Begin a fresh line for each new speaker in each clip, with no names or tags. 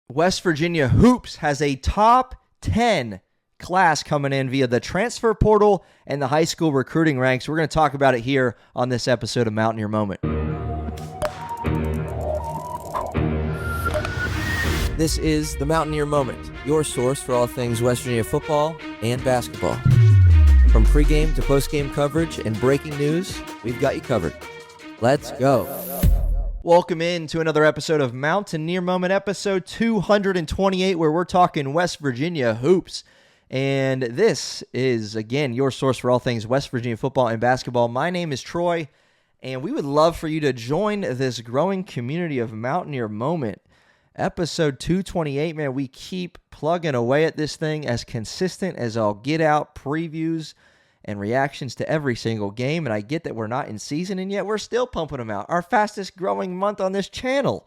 West Virginia Hoops has a top 10 class coming in via the transfer portal and the high school recruiting ranks. We're going to talk about it here on this episode of Mountaineer Moment.
This is the Mountaineer Moment, your source for all things West Virginia football and basketball. From pregame to postgame coverage and breaking news, we've got you covered. Let's go.
Welcome in to another episode of Mountaineer Moment, episode 228, where we're talking West Virginia hoops. And this is, again, your source for all things West Virginia football and basketball. My name is Troy, and we would love for you to join this growing community of Mountaineer Moment. Episode 228, man, we keep plugging away at this thing as consistent as I'll get out previews and reactions to every single game. And I get that we're not in season, and yet we're still pumping them out. Our fastest growing month on this channel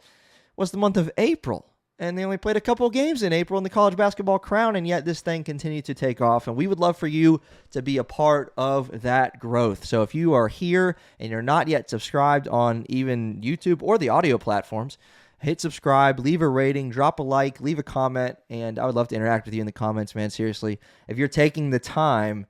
was the month of April. And they only played a couple of games in April in the college basketball crown, and yet this thing continued to take off. And we would love for you to be a part of that growth. So if you are here and you're not yet subscribed on even YouTube or the audio platforms, hit subscribe, leave a rating, drop a like, leave a comment, and I would love to interact with you in the comments, man. Seriously, if you're taking the time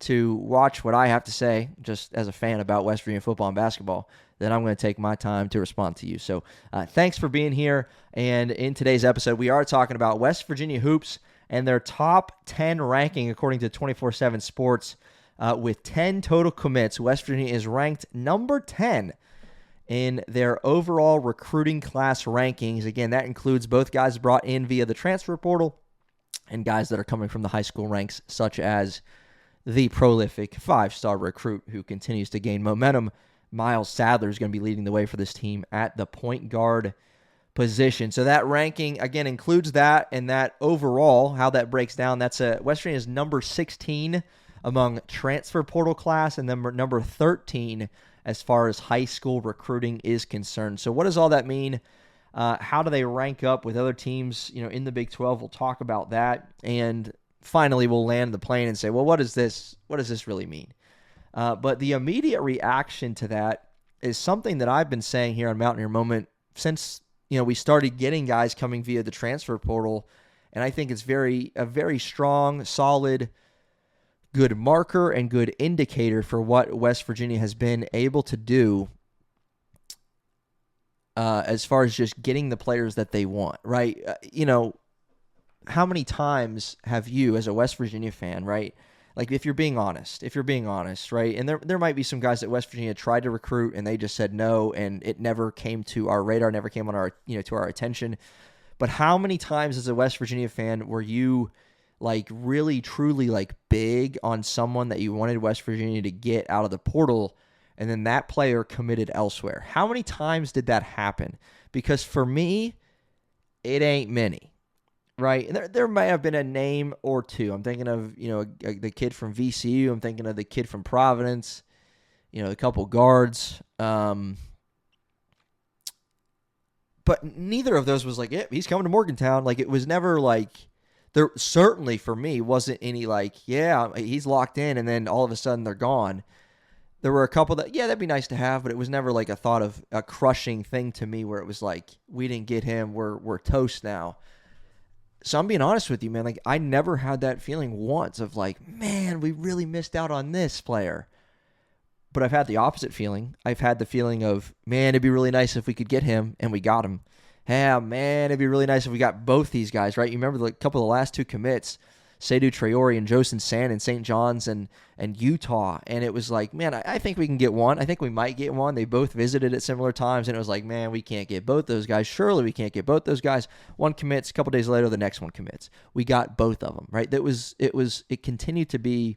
to watch what I have to say, just as a fan about West Virginia football and basketball, then I'm going to take my time to respond to you. So thanks for being here. And in today's episode, we are talking about West Virginia hoops and their top 10 ranking according to 24/7 Sports. With 10 total commits, West Virginia is ranked number 10 in their overall recruiting class rankings. Again, that includes both guys brought in via the transfer portal and guys that are coming from the high school ranks, such as the prolific five-star recruit who continues to gain momentum. Miles Sadler is going to be leading the way for this team at the point guard position. So that ranking, again, includes that, and that overall, how that breaks down, that's West Virginia is number 16 among transfer portal class and number 13 as far as high school recruiting is concerned. So what does all that mean? How do they rank up with other teams, in the Big 12? We'll talk about that. And finally, we'll land the plane and say, well, what does this really mean? But the immediate reaction to that is something that I've been saying here on Mountaineer Moment since, we started getting guys coming via the transfer portal. And I think it's a very strong, solid, good marker and good indicator for what West Virginia has been able to do as far as just getting the players that they want, right? How many times have you, as a West Virginia fan, right? Like, if you're being honest, right? And there might be some guys that West Virginia tried to recruit and they just said no, and it never came to our radar, never came on our, to our attention. But how many times as a West Virginia fan were you really, truly big on someone that you wanted West Virginia to get out of the portal, and then that player committed elsewhere? How many times did that happen? Because for me, it ain't many, right? There may have been a name or two. I'm thinking of, the kid from VCU. I'm thinking of the kid from Providence, a couple guards. But neither of those was yeah, he's coming to Morgantown. It was never there certainly for me wasn't any yeah, he's locked in, and then all of a sudden they're gone. There were a couple that, yeah, that'd be nice to have, but it was never a thought of a crushing thing to me where it was we didn't get him, we're toast now. So I'm being honest with you, man. I never had that feeling once of man, we really missed out on this player. But I've had the opposite feeling. I've had the feeling of, man, it'd be really nice if we could get him, and we got him. Yeah, man, it'd be really nice if we got both these guys, right? You remember a couple of the last two commits, Seydou Traore and Josen San in St. John's and Utah. And it was man, I think we can get one. I think we might get one. They both visited at similar times, and it was man, we can't get both those guys. Surely we can't get both those guys. One commits, a couple days later, the next one commits. We got both of them, right? It continued to be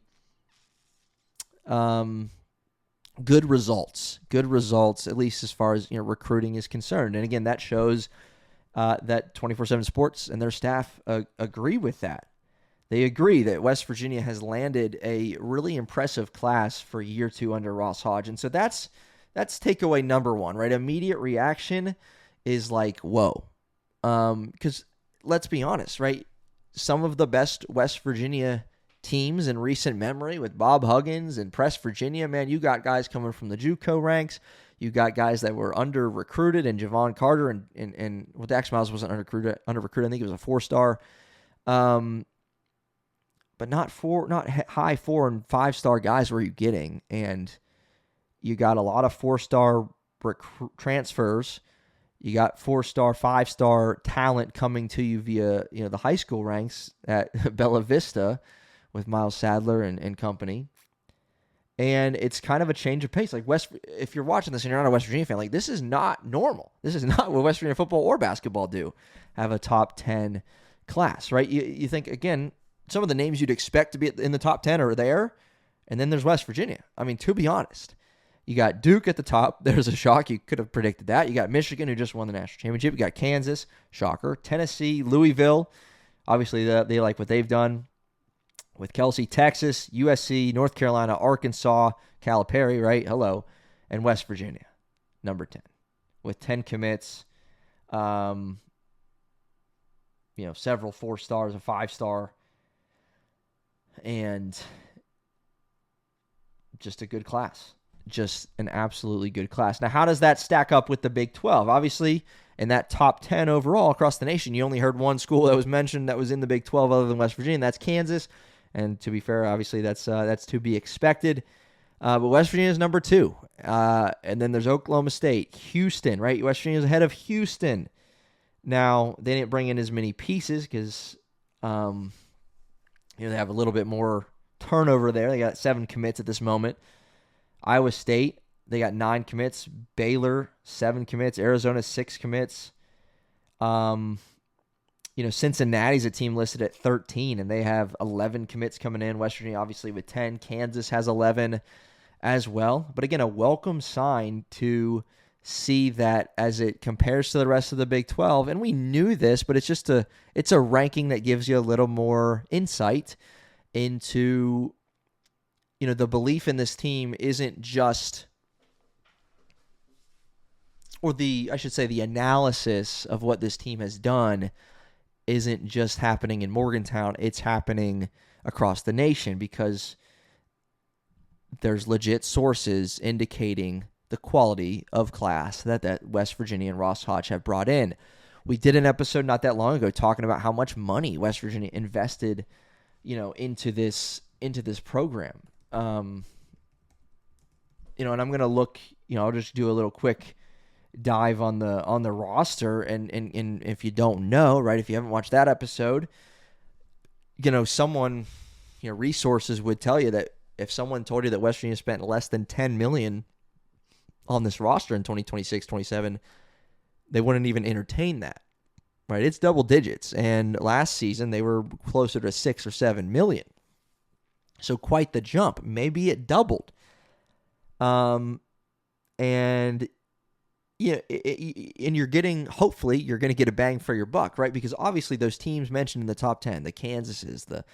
good results, at least as far as recruiting is concerned. And again, that shows that 24/7 Sports and their staff agree with that. They agree that West Virginia has landed a really impressive class for year 2 under Ross Hodge. And so that's takeaway number 1, right? Immediate reaction is whoa. Because let's be honest, right? Some of the best West Virginia teams in recent memory with Bob Huggins and Press Virginia, man, you got guys coming from the JUCO ranks. You got guys that were under-recruited, and Javon Carter and well, Dax Miles wasn't under-recruited. I think he was a 4-star. But not high 4 and 5-star guys were you getting. And you got a lot of 4-star transfers. You got 4-star, 5-star talent coming to you via, the high school ranks at Bella Vista with Miles Sadler and company. And it's kind of a change of pace. Like if you're watching this and you're not a West Virginia fan, like this is not normal. This is not what West Virginia football or basketball do. Have a top 10 class, right? You think, again, some of the names you'd expect to be in the top 10 are there, and then there's West Virginia. I mean, to be honest, you got Duke at the top. There's a shock. You could have predicted that. You got Michigan, who just won the national championship. You got Kansas, shocker. Tennessee, Louisville. Obviously, they like what they've done with Kelsey. Texas, USC, North Carolina, Arkansas, Calipari, right? Hello. And West Virginia, number 10, with 10 commits. Several 4 stars, a 5-star, and just a good class. Just an absolutely good class. Now, how does that stack up with the Big 12? Obviously, in that top 10 overall across the nation, you only heard one school that was mentioned that was in the Big 12 other than West Virginia, and that's Kansas. And to be fair, obviously, that's to be expected. But West Virginia is number 2. And then there's Oklahoma State, Houston, right? West Virginia is ahead of Houston. Now, they didn't bring in as many pieces because they have a little bit more turnover there. They got 7 commits at this moment. Iowa State, they got 9 commits. Baylor, 7 commits. Arizona, 6 commits. Cincinnati's a team listed at 13, and they have 11 commits coming in. West Virginia, obviously, with 10. Kansas has 11 as well. But again, a welcome sign to see that as it compares to the rest of the Big 12. And we knew this, but it's a ranking that gives you a little more insight into the belief in this team isn't just, or the analysis of what this team has done isn't just happening in Morgantown. It's happening across the nation because there's legit sources indicating the quality of class that West Virginia and Ross Hodge have brought in. We did an episode not that long ago talking about how much money West Virginia invested, into this program. And I'm going to look, I'll just do a little quick dive on the roster. And if you don't know, right, if you haven't watched that episode, someone, resources would tell you that if someone told you that West Virginia spent less than $10 million on this roster in 2026, 27, they wouldn't even entertain that, right? It's double digits. And last season they were closer to 6 or 7 million. So quite the jump. Maybe it doubled. And you're getting, hopefully, you're going to get a bang for your buck, right? Because obviously those teams mentioned in the top 10, the Kansases, the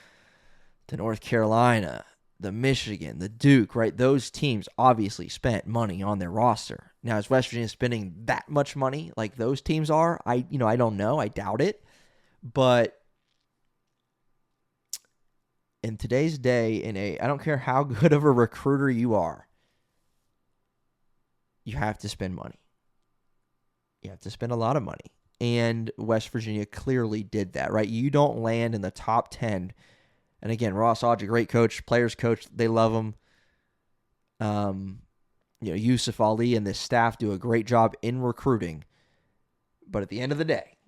North Carolina, the Michigan, the Duke, right? Those teams obviously spent money on their roster. Now, is West Virginia spending that much money like those teams are? I don't know. I doubt it. But in today's day, I don't care how good of a recruiter you are, you have to spend money. You have to spend a lot of money. And West Virginia clearly did that, right? You don't land in the top 10. And again, Ross Hodge, a great coach, players coach, they love him. Yusuf Ali and this staff do a great job in recruiting. But at the end of the day,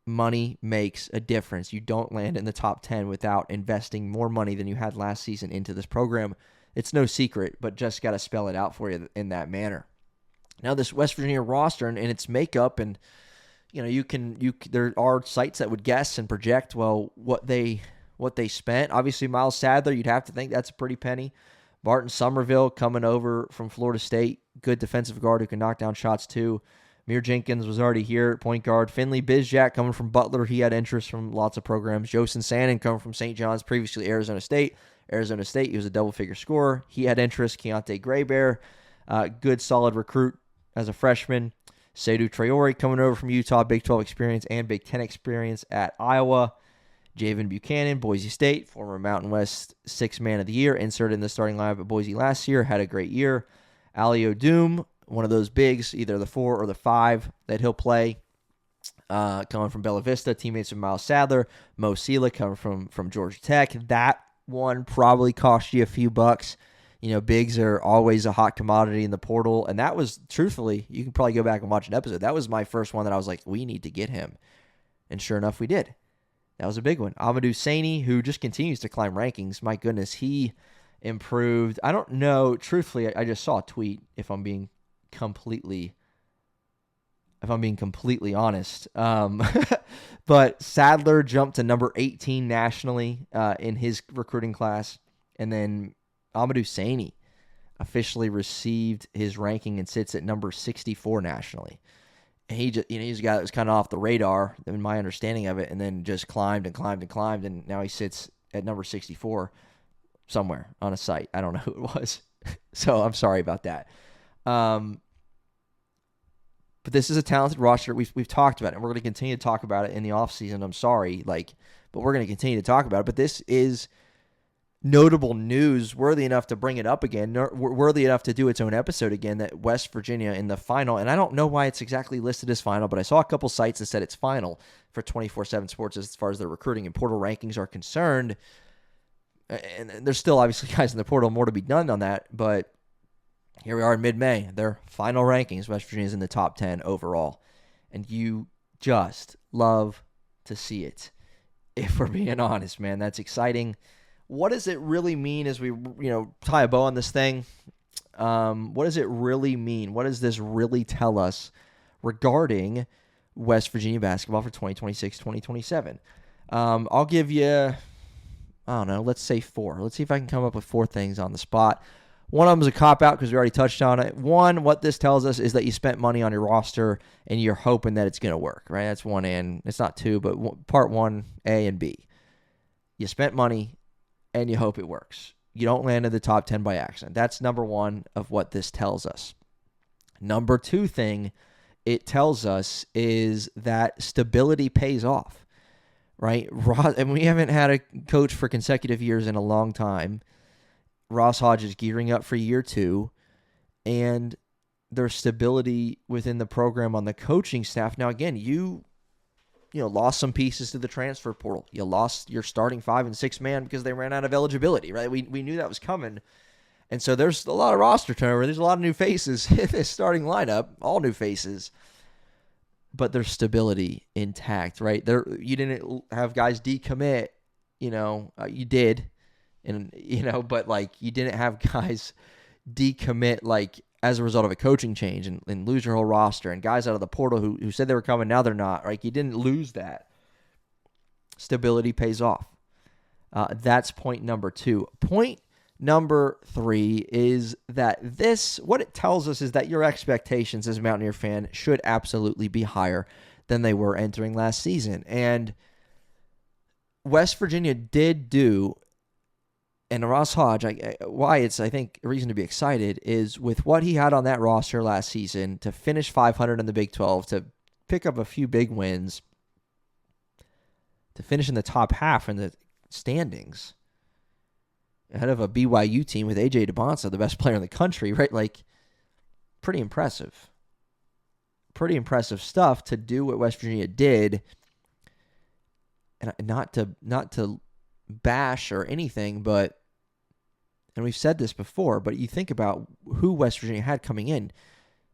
money makes a difference. You don't land in the top 10 without investing more money than you had last season into this program. It's no secret, but just got to spell it out for you in that manner. Now, this West Virginia roster and its makeup, and there are sites that would guess and project what they spent. Obviously, Miles Sadler, you'd have to think that's a pretty penny. Barton Somerville coming over from Florida State, good defensive guard who can knock down shots too. Amir Jenkins was already here at point guard. Finley Bizjack coming from Butler, he had interest from lots of programs. Josen Sannon coming from St. John's, previously Arizona State. He was a double-figure scorer. He had interest. Keontae Graybear, good solid recruit as a freshman. Seydou Traore coming over from Utah, Big 12 experience and Big 10 experience at Iowa. Javen Buchanan, Boise State, former Mountain West 6th Man of the Year, inserted in the starting lineup at Boise last year, had a great year. Ali Doom, one of those bigs, either the 4 or the 5 that he'll play, coming from Bella Vista, teammates with Miles Sadler. Mo Sela coming from Georgia Tech. That one probably cost you a few bucks. Bigs are always a hot commodity in the portal. And that was, truthfully, you can probably go back and watch an episode. That was my first one that I was like, we need to get him. And sure enough, we did. That was a big one. Amadou Saini, who just continues to climb rankings. My goodness, he improved. I don't know. Truthfully, I just saw a tweet, if I'm being completely honest. But Sadler jumped to number 18 nationally in his recruiting class. And then Amadou Saini officially received his ranking and sits at number 64 nationally. And he's a guy that was kind of off the radar, in my understanding of it, and then just climbed and climbed and climbed, and now he sits at number 64 somewhere on a site. I don't know who it was. So I'm sorry about that. But this is a talented roster. We've talked about it, and we're going to continue to talk about it in the offseason. I'm sorry, but we're going to continue to talk about it. But this is notable news, worthy enough to bring it up again, worthy enough to do its own episode again, that West Virginia in the final, and I don't know why it's exactly listed as final, but I saw a couple sites that said it's final for 24/7 Sports as far as their recruiting and portal rankings are concerned. And there's still obviously guys in the portal, more to be done on that, but here we are in mid-May. Their final rankings, West Virginia's in the top 10 overall. And you just love to see it, if we're being honest, man. That's exciting. What does it really mean as we, tie a bow on this thing? What does it really mean? What does this really tell us regarding West Virginia basketball for 2026-2027? I'll give you, I don't know, let's say 4. Let's see if I can come up with 4 things on the spot. One of them is a cop-out because we already touched on it. One, what this tells us is that you spent money on your roster and you're hoping that it's going to work, right? That's one, and it's not 2, but part 1, A and B. You spent money and you hope it works. You don't land in the top 10 by accident. That's number 1 of what this tells us. Number 2 thing it tells us is that stability pays off, right? And we haven't had a coach for consecutive years in a long time. Ross Hodge is gearing up for year 2, and there's stability within the program on the coaching staff. Now, again, you lost some pieces to the transfer portal. You lost your starting 5 and 6 man because they ran out of eligibility, right? We knew that was coming. And so there's a lot of roster turnover. There's a lot of new faces in this starting lineup, all new faces. But there's stability intact, right? You didn't have guys decommit, you did. And, but you didn't have guys decommit as a result of a coaching change and lose your whole roster, and guys out of the portal who said they were coming, now they're not. Right? You didn't lose that. Stability pays off. That's point number 2. Point number 3 is that what it tells us is that your expectations as a Mountaineer fan should absolutely be higher than they were entering last season. And West Virginia did do. And Ross Hodge, why it's, I think, a reason to be excited is with what he had on that roster last season, to finish 500 in the Big 12, to pick up a few big wins, to finish in the top half in the standings, ahead of a BYU team with A.J. DeBonsa, the best player in the country, right? Pretty impressive. Pretty impressive stuff to do what West Virginia did. And not to bash or anything, and we've said this before, but you think about who West Virginia had coming in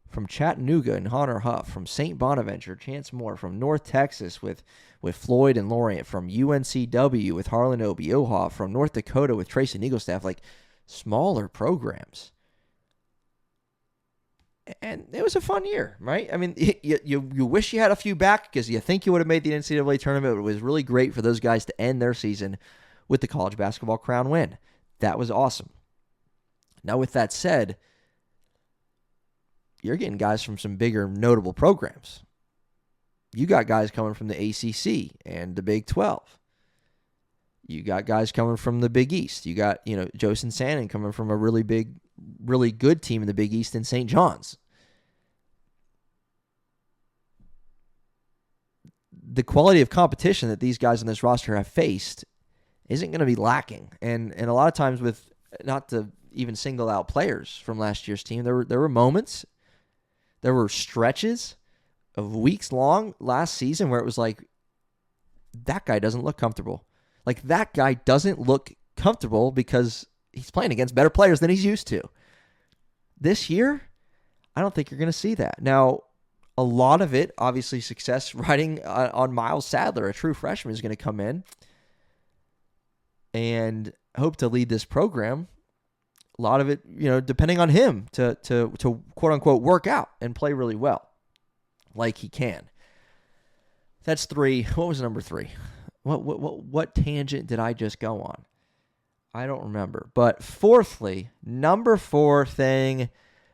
from Chattanooga and Hunter Huff, from St. Bonaventure, Chance Moore, from North Texas with Floyd and Lorient, from UNCW with Harlan Obioha, from North Dakota with Tracy Nigelstaff, smaller programs. And it was a fun year, right? I mean, you wish you had a few back because you think you would have made the NCAA tournament. It was really great for those guys to end their season with the college basketball crown win. That was awesome. Now, with that said, you're getting guys from some bigger, notable programs. You got guys coming from the ACC and the Big 12. You got guys coming from the Big East. You got, Joe Sansanin coming from a really big, really good team in the Big East in St. John's. The quality of competition that these guys on this roster have faced isn't going to be lacking. And a lot of times with, not to even single out players from last year's team. There were moments, there were stretches of weeks long last season where it was like, that guy doesn't look comfortable. Like, that guy doesn't look comfortable because he's playing against better players than he's used to. This year, I don't think you're going to see that. Now, a lot of it, obviously, success riding on Miles Sadler, a true freshman, is going to come in and hope to lead this program. A lot of it, depending on him to quote unquote work out and play really well, like he can. That's 3. What was number 3? What tangent did I just go on? I don't remember. But fourthly, number 4 thing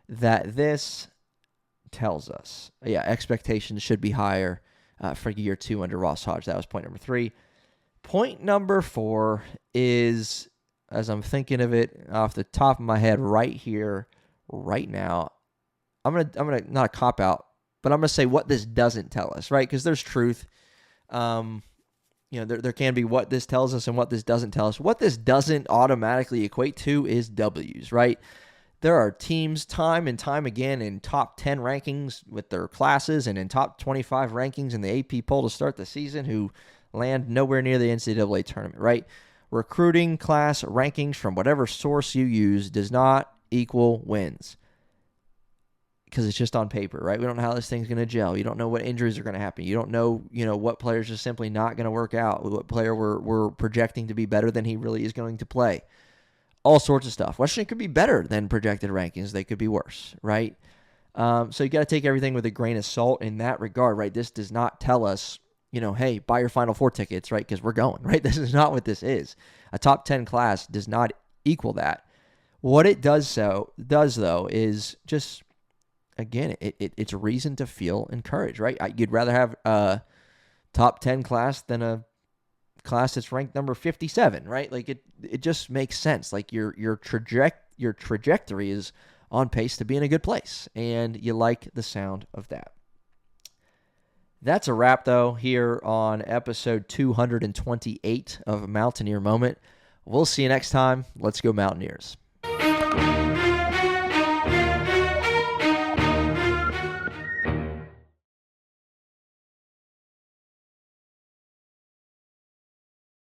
that this tells us, expectations should be higher for year 2 under Ross Hodge. That was point number 3. Point number 4 is, as I'm thinking of it off the top of my head right here, right now, I'm gonna not a cop out, but I'm gonna say what this doesn't tell us, right? Because there's truth. There can be what this tells us and what this doesn't tell us. What this doesn't automatically equate to is W's, right? There are teams time and time again in top 10 rankings with their classes and in top 25 rankings in the AP poll to start the season who land nowhere near the NCAA tournament, right? Recruiting class rankings from whatever source you use does not equal wins because it's just on paper, right? We don't know how this thing's going to gel. You don't know what injuries are going to happen. You don't know, what players are simply not going to work out, what player we're projecting to be better than he really is going to play. All sorts of stuff. Washington could be better than projected rankings. They could be worse, right? So you got to take everything with a grain of salt in that regard, right? This does not tell us, hey, buy your Final Four tickets, right? Because we're going, right? This is not what this is. A top 10 class does not equal that. What it does though, is just, again, it's a reason to feel encouraged, right? You'd rather have a top 10 class than a class that's ranked number 57, right? Like it just makes sense. Like your trajectory is on pace to be in a good place, and you like the sound of that. That's a wrap, though, here on episode 228 of Mountaineer Moment. We'll see you next time. Let's go Mountaineers.